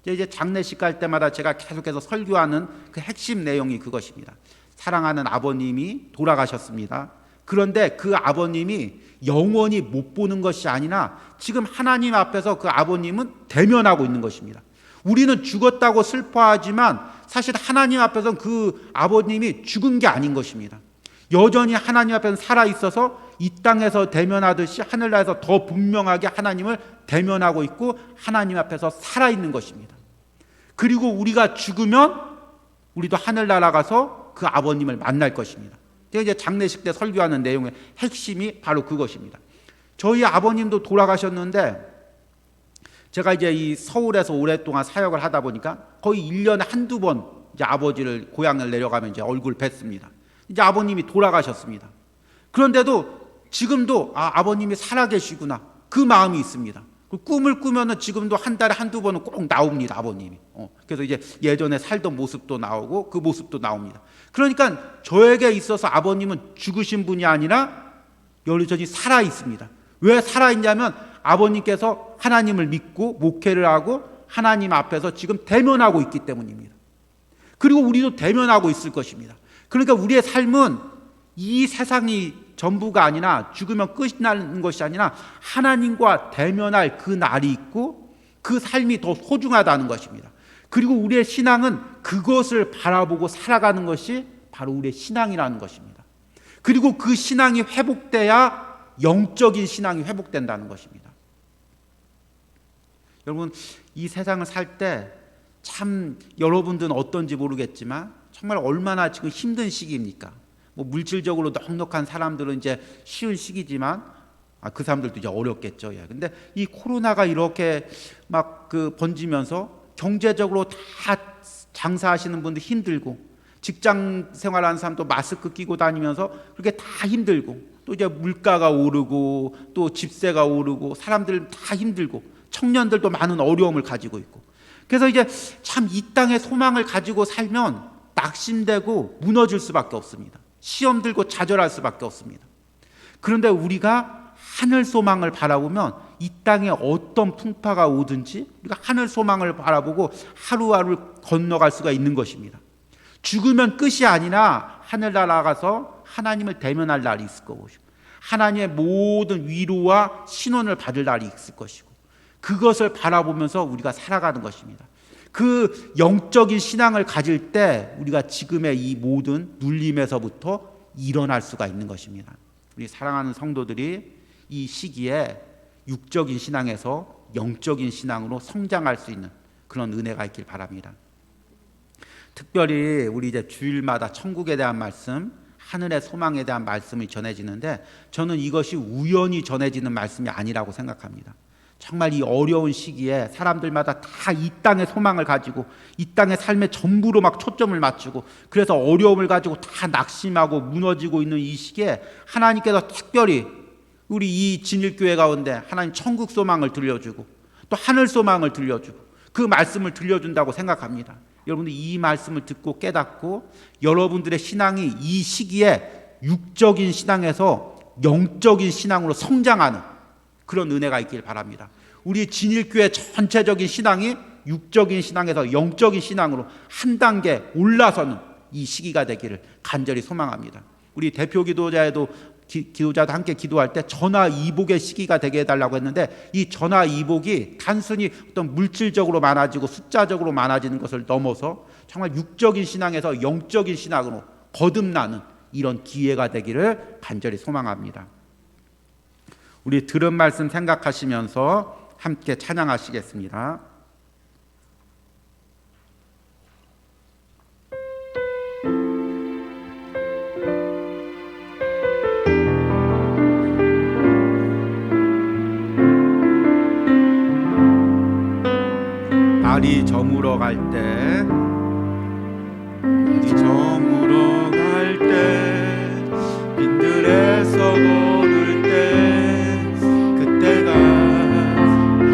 이제 장례식 갈 때마다 제가 계속해서 설교하는 그 핵심 내용이 그것입니다. 사랑하는 아버님이 돌아가셨습니다. 그런데 그 아버님이 영원히 못 보는 것이 아니라 지금 하나님 앞에서 그 아버님은 대면하고 있는 것입니다. 우리는 죽었다고 슬퍼하지만 사실 하나님 앞에서는 그 아버님이 죽은 게 아닌 것입니다. 여전히 하나님 앞에서 살아있어서 이 땅에서 대면하듯이 하늘나라에서 더 분명하게 하나님을 대면하고 있고 하나님 앞에서 살아있는 것입니다. 그리고 우리가 죽으면 우리도 하늘나라 가서 그 아버님을 만날 것입니다. 이제 장례식 때 설교하는 내용의 핵심이 바로 그것입니다. 저희 아버님도 돌아가셨는데 제가 이제 이 서울에서 오랫동안 사역을 하다 보니까 거의 1년에 한두 번 이제 아버지를 고향을 내려가면 이제 얼굴 뵀습니다. 이제 아버님이 돌아가셨습니다. 그런데도 지금도 아버님이 살아계시구나 그 마음이 있습니다. 꿈을 꾸면은 지금도 한 달에 한두 번은 꼭 나옵니다, 아버님이. 그래서 이제 예전에 살던 모습도 나오고 그 모습도 나옵니다. 그러니까 저에게 있어서 아버님은 죽으신 분이 아니라 여전히 살아 있습니다. 왜 살아 있냐면 아버님께서 하나님을 믿고 목회를 하고 하나님 앞에서 지금 대면하고 있기 때문입니다. 그리고 우리도 대면하고 있을 것입니다. 그러니까 우리의 삶은 이 세상이 전부가 아니라 죽으면 끝이 나는 것이 아니라 하나님과 대면할 그 날이 있고 그 삶이 더 소중하다는 것입니다. 그리고 우리의 신앙은 그것을 바라보고 살아가는 것이 바로 우리의 신앙이라는 것입니다. 그리고 그 신앙이 회복돼야 영적인 신앙이 회복된다는 것입니다. 여러분, 이 세상을 살 때 참 여러분들은 어떤지 모르겠지만 정말 얼마나 지금 힘든 시기입니까? 뭐 물질적으로 넉넉한 사람들은 이제 쉬운 시기지만 그 사람들도 이제 어렵겠죠. 근데 이 코로나가 이렇게 막 번지면서 경제적으로 다 장사하시는 분들 힘들고 직장 생활하는 사람도 마스크 끼고 다니면서 그렇게 다 힘들고 또 이제 물가가 오르고 또 집세가 오르고 사람들 다 힘들고 청년들도 많은 어려움을 가지고 있고 그래서 이제 참 이 땅에 소망을 가지고 살면 낙심되고 무너질 수밖에 없습니다. 시험 들고 좌절할 수밖에 없습니다. 그런데 우리가 하늘 소망을 바라보면 이 땅에 어떤 풍파가 오든지 우리가 하늘 소망을 바라보고 하루하루 건너갈 수가 있는 것입니다. 죽으면 끝이 아니라 하늘나라 가서 하나님을 대면할 날이 있을 것이고 하나님의 모든 위로와 신원을 받을 날이 있을 것이고 그것을 바라보면서 우리가 살아가는 것입니다. 그 영적인 신앙을 가질 때 우리가 지금의 이 모든 눌림에서부터 일어날 수가 있는 것입니다. 우리 사랑하는 성도들이 이 시기에 육적인 신앙에서 영적인 신앙으로 성장할 수 있는 그런 은혜가 있길 바랍니다. 특별히 우리 이제 주일마다 천국에 대한 말씀, 하늘의 소망에 대한 말씀이 전해지는데 저는 이것이 우연히 전해지는 말씀이 아니라고 생각합니다. 정말 이 어려운 시기에 사람들마다 다 이 땅의 소망을 가지고 이 땅의 삶의 전부로 막 초점을 맞추고 그래서 어려움을 가지고 다 낙심하고 무너지고 있는 이 시기에 하나님께서 특별히 우리 이 진일교회 가운데 하나님 천국 소망을 들려주고 또 하늘 소망을 들려주고 그 말씀을 들려준다고 생각합니다. 여러분들 이 말씀을 듣고 깨닫고 여러분들의 신앙이 이 시기에 육적인 신앙에서 영적인 신앙으로 성장하는 그런 은혜가 있길 바랍니다. 우리 진일교회 전체적인 신앙이 육적인 신앙에서 영적인 신앙으로 한 단계 올라서는 이 시기가 되기를 간절히 소망합니다. 우리 대표 기도자도 함께 기도할 때 전화이복의 시기가 되게 해달라고 했는데 이 전화이복이 단순히 어떤 물질적으로 많아지고 숫자적으로 많아지는 것을 넘어서 정말 육적인 신앙에서 영적인 신앙으로 거듭나는 이런 기회가 되기를 간절히 소망합니다. 우리 들은 말씀 생각하시면서 함께 찬양하시겠습니다. 날이 저물어 갈 때, 날이 저물어 갈 때, 빈들에서 걸을 때, 그때가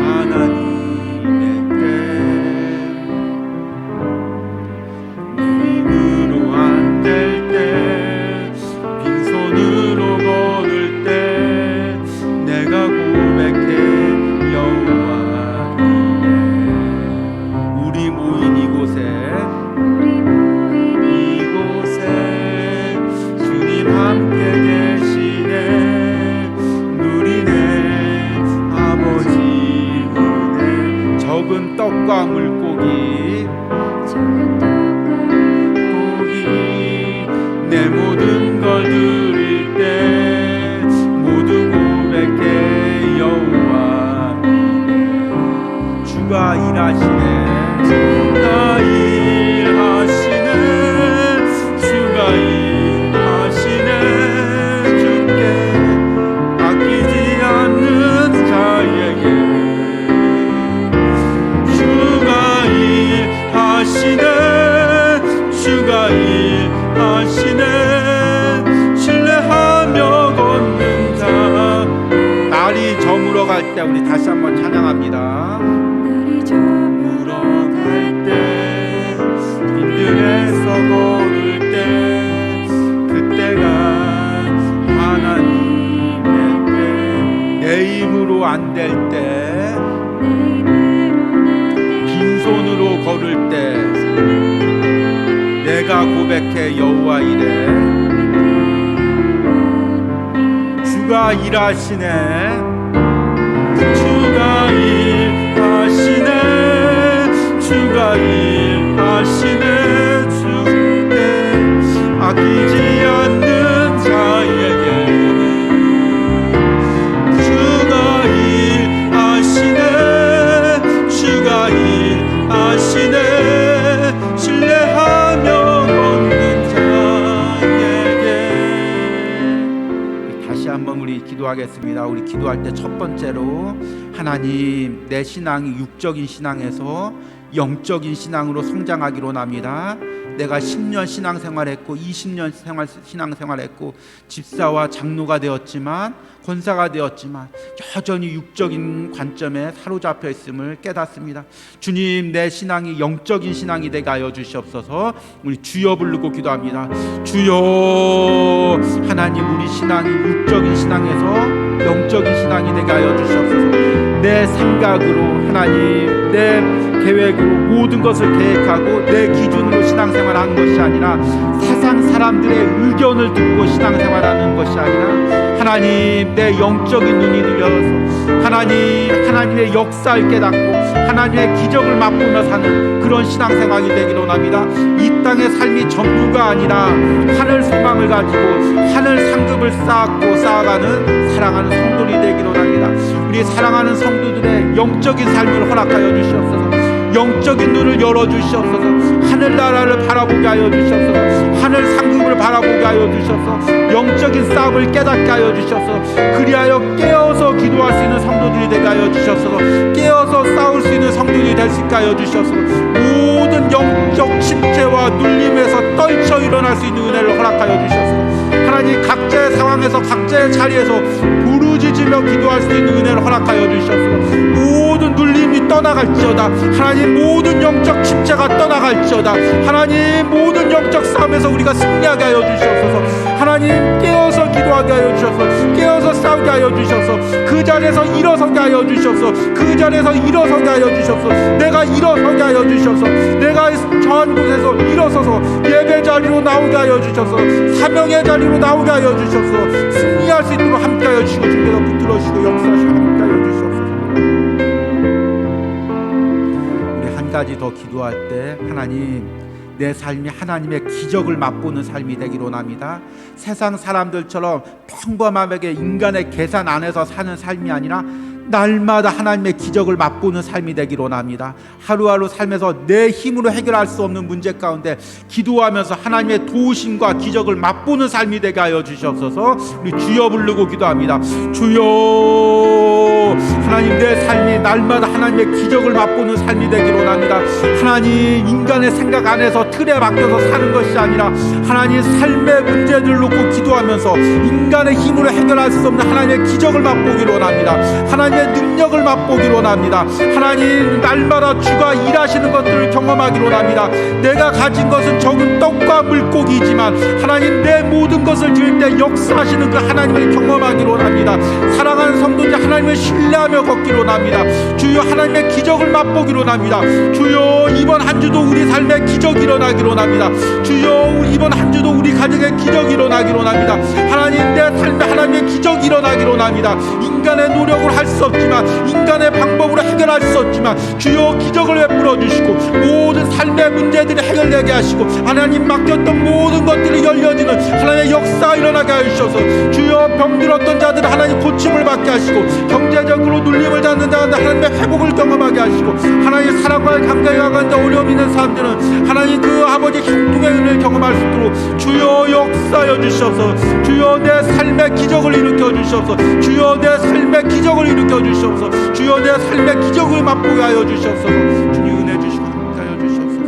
하나님의 때, 내 힘으로 안 될 때, 우리 다시 한번 찬양합니다. 날이 저물어 갈 때 힘들에서 걸을 때 그때가 하나님의 때 내 힘으로 안 될 때 빈손으로 걸을 때 내가 고백해 여호와 이래 주가 일하시네 주가 일하시네 주가 일하시네 주께 아끼지 않는 자에게 주가 일하시네 주가 일하시네 신뢰하며 걷는 자에게. 다시 한번 우리 기도하겠습니다. 우리 기도할 때 첫 번째로 하나님 내 신앙이 육적인 신앙에서 영적인 신앙으로 성장하기로 합니다. 내가 10년 신앙생활했고 20년 신앙생활했고 집사와 장로가 되었지만 권사가 되었지만 여전히 육적인 관점에 사로잡혀 있음을 깨닫습니다. 주님 내 신앙이 영적인 신앙이 되게 하여 주시옵소서. 우리 주여 부르고 기도합니다. 주여 하나님 우리 신앙이 육적인 신앙에서 영적인 신앙이 되게 하여 주시옵소서. 내 생각으로 하나님 내 계획으로 모든 것을 계획하고 내 기준으로 신앙생활하는 것이 아니라 세상 사람들의 의견을 듣고 신앙생활하는 것이 아니라 하나님 내 영적인 눈이 들려서 하나님의 역사를 깨닫고 하나님의 기적을 맛보며 사는 그런 신앙생활이 되기로 합니다. 이 땅의 삶이 전부가 아니라 하늘 소망을 가지고 하늘 상급을 쌓고 쌓아가는 사랑하는 성도들이 되기로 합니다. 우리 사랑하는 성도들의 영적인 삶을 허락하여 주시옵소서. 영적인 눈을 열어주시옵소서. 하늘나라를 바라보게 하여 주시옵소서. 하늘 상급을 바라보게 하여 주시옵소서. 영적인 싸움을 깨닫게 하여 주시옵소서. 그리하여 깨어서 기도할 수 있는 성도들이 되게 하여 주시옵소서. 깨어서 싸울 수 있는 성도들이 될 수 있게 하여 주시옵소서. 모든 영적 침체와 눌림에서 떨쳐 일어날 수 있는 은혜를 허락하여 주시옵소서. 하나님 각자의 상황에서 각자의 자리에서 부르짖으며 기도할 수 있는 은혜를 허락하여 주시옵소서. 모든 눌림이 떠나갈지어다. 하나님 모든 영적 침체가 떠나갈지어다. 하나님 모든 영적 싸움에서 우리가 승리하게 하여 주시옵소서. 하나님 깨어서 기도하게 하여 주셔서 깨어서 싸우게 하여 주셔서 그 자리에서 일어서게 하여 주셔서 그 자리에서 일어서게 하여 주셔서 내가 일어서게 하여 주셔서 내가 저한 곳에서 일어서서 예배 자리로 나오게 하여 주셔서 사명의 자리로 나오게 하여 주셔서 승리할 수 있도록 함께 하여 주시고 주께서 붙들어 주시고 역사하시고 함께 하여 주시옵소서. 우리 한 가지 더 기도할 때 하나님 내 삶이 하나님의 기적을 맛보는 삶이 되기로 합니다. 세상 사람들처럼 평범하게 인간의 계산 안에서 사는 삶이 아니라 날마다 하나님의 기적을 맛보는 삶이 되기로 합니다. 하루하루 삶에서 내 힘으로 해결할 수 없는 문제 가운데 기도하면서 하나님의 도우심과 기적을 맛보는 삶이 되게 하여 주시옵소서. 우리 주여 부르고 기도합니다. 주여 하나님 내 삶이 날마다 하나님의 기적을 맛보는 삶이 되기로 합니다. 하나님 인간의 생각 안에서 틀에 맡겨서 사는 것이 아니라 하나님 삶의 문제들을 놓고 기도하면서 인간의 힘으로 해결할 수 없는 하나님의 기적을 맛보기로 합니다. 하나님의 능력을 맛보기로 합니다. 하나님 날마다 주가 일하시는 것들을 경험하기로 합니다. 내가 가진 것은 적은 떡과 물고기이지만 하나님 내 모든 것을 드릴 때 역사하시는 그 하나님을 경험하기로 합니다. 사랑하는 성도들 하나님을 신뢰하며 걷기로 합니다. 주여 하나님의 기적을 맛보기로 합니다. 주여 이번 한 주도 우리 삶에 기적이 일어나기로 합니다. 주여 이번 한 주도 우리 가정에 기적이 일어나기로 합니다. 하나님 내 삶에 하나님의 기적이 일어나기로 합니다. 인간의 노력으로 할 수 없지만 인간의 방법으로 해결할 수 없지만 주여 기적을 베풀어 주시고 모든 삶의 문제들이 해결되게 하시고 하나님 맡겼던 모든 것들이 열려지는 하나님의 역사가 일어나게 하셔서 주여 병들었던 자들은 하나님 고침을 받게 하시고 경제적으로 눌림을 받는 자들은 하나님의 회복을 경험하게 하시고 하나님의 사랑과 감격에 가는 어려움 있는 사람들은 하나님 그 아버지 형통의 은혜를 경험할 수 있도록 주여 역사하여 주시옵소서. 주여 내 삶의 기적을 일으켜 주시옵소서. 주여 내 삶의 기적을 일으켜 주시옵소서. 주여 내 삶의 기적을 맛보게 하여 주시옵소서. 주님 은혜 주시고 함께 하여 주시옵소서.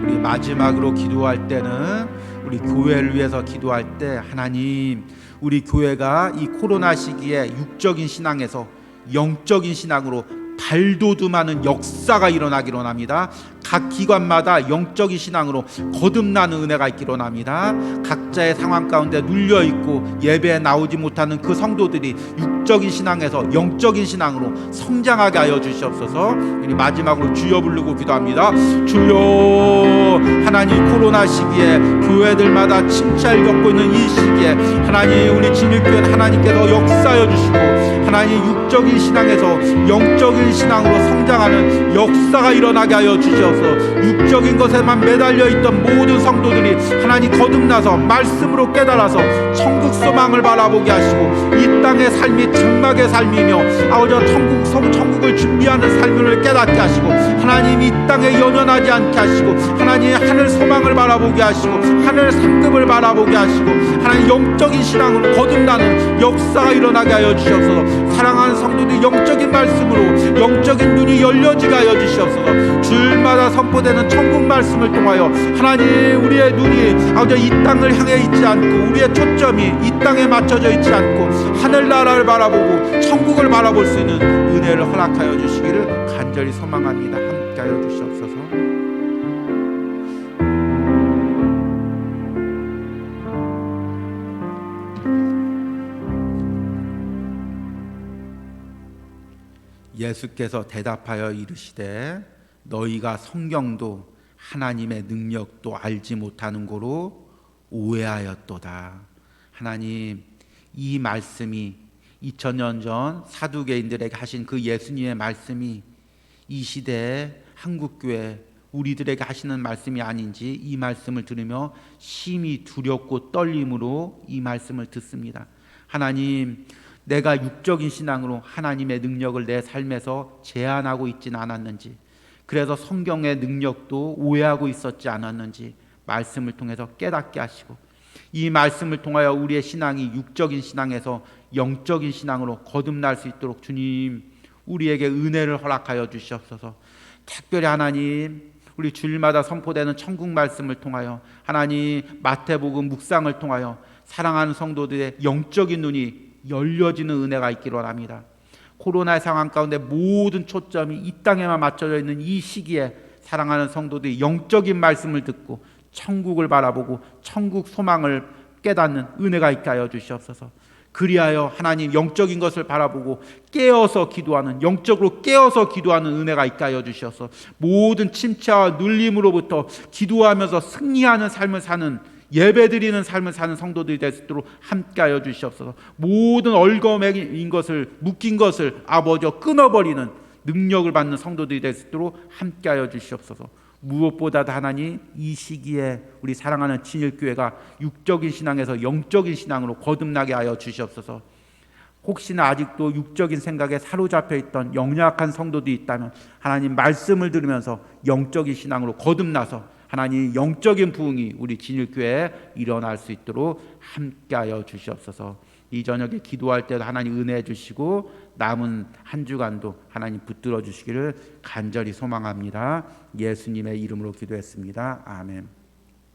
우리 마지막으로 기도할 때는 우리 교회를 위해서 기도할 때 하나님 우리 교회가 이 코로나 시기에 육적인 신앙에서 영적인 신앙으로 발돋움하는 역사가 일어나기를 원합니다. 각 기관마다 영적인 신앙으로 거듭나는 은혜가 있기를 원합니다. 각자의 상황 가운데 눌려있고 예배에 나오지 못하는 그 성도들이 육적인 신앙에서 영적인 신앙으로 성장하게 하여 주시옵소서. 우리 마지막으로 주여 부르고 기도합니다. 주여, 하나님 코로나 시기에 교회들마다 침체를 겪고 있는 이 시기에 하나님 우리 진흙교회는 하나님께서 역사하여 주시고 하나님 육적인 신앙에서 영적인 신앙으로 성장하는 역사가 일어나게 하여 주시옵소서. 육적인 것에만 매달려 있던 모든 성도들이 하나님 거듭나서 말씀으로 깨달아서 천국 소망을 바라보게 하시고 이 땅의 삶이 장막의 삶이며 아버지 천국을 준비하는 삶을 깨닫게 하시고 하나님 이 땅에 연연하지 않게 하시고 하나님 하늘 소망을 바라보게 하시고 하늘 상급을 바라보게 하시고 하나님 영적인 신앙으로 거듭나는 역사가 일어나게 하여 주시옵소서. 사랑하는 성도들 영적인 말씀으로 영적인 눈이 열려지게 하여 주시옵소서. 주일마다 선포되는 천국 말씀을 통하여 하나님 우리의 눈이 아버지 이 땅을 향해 있지 않고 우리의 초점이 이 땅에 맞춰져 있지 않고 하늘나라를 바라보고 천국을 바라볼 수 있는 은혜를 허락하여 주시기를 간절히 소망합니다. 함께하여 주시옵소서. 예수께서 대답하여 이르시되 너희가 성경도 하나님의 능력도 알지 못하는 고로 오해하였도다. 하나님 이 말씀이 2000년 전 사두개인들에게 하신 그 예수님의 말씀이 이 시대에 한국교회 우리들에게 하시는 말씀이 아닌지 이 말씀을 들으며 심히 두렵고 떨림으로 이 말씀을 듣습니다. 하나님 내가 육적인 신앙으로 하나님의 능력을 내 삶에서 제한하고 있지는 않았는지 그래서 성경의 능력도 오해하고 있었지 않았는지 말씀을 통해서 깨닫게 하시고 이 말씀을 통하여 우리의 신앙이 육적인 신앙에서 영적인 신앙으로 거듭날 수 있도록 주님 우리에게 은혜를 허락하여 주시옵소서. 특별히 하나님 우리 주일마다 선포되는 천국 말씀을 통하여 하나님 마태복음 묵상을 통하여 사랑하는 성도들의 영적인 눈이 열려지는 은혜가 있기를 원합니다. 코로나의 상황 가운데 모든 초점이 이 땅에만 맞춰져 있는 이 시기에 사랑하는 성도들이 영적인 말씀을 듣고 천국을 바라보고 천국 소망을 깨닫는 은혜가 있게 하여 주시옵소서. 그리하여 하나님 영적인 것을 바라보고 깨어서 기도하는 영적으로 깨어서 기도하는 은혜가 있게 하여 주시옵소서. 모든 침체와 눌림으로부터 기도하면서 승리하는 삶을 사는 예배드리는 삶을 사는 성도들이 될 수 있도록 함께하여 주시옵소서. 모든 얼거매인 것을 묶인 것을 아버지여 끊어버리는 능력을 받는 성도들이 될 수 있도록 함께하여 주시옵소서. 무엇보다도 하나님 이 시기에 우리 사랑하는 진일교회가 육적인 신앙에서 영적인 신앙으로 거듭나게 하여 주시옵소서. 혹시나 아직도 육적인 생각에 사로잡혀 있던 영약한 성도들이 있다면 하나님 말씀을 들으면서 영적인 신앙으로 거듭나서 하나님 영적인 부흥이 우리 진일교회에 일어날 수 있도록 함께하여 주시옵소서. 이 저녁에 기도할 때도 하나님 은혜해 주시고 남은 한 주간도 하나님 붙들어 주시기를 간절히 소망합니다. 예수님의 이름으로 기도했습니다. 아멘.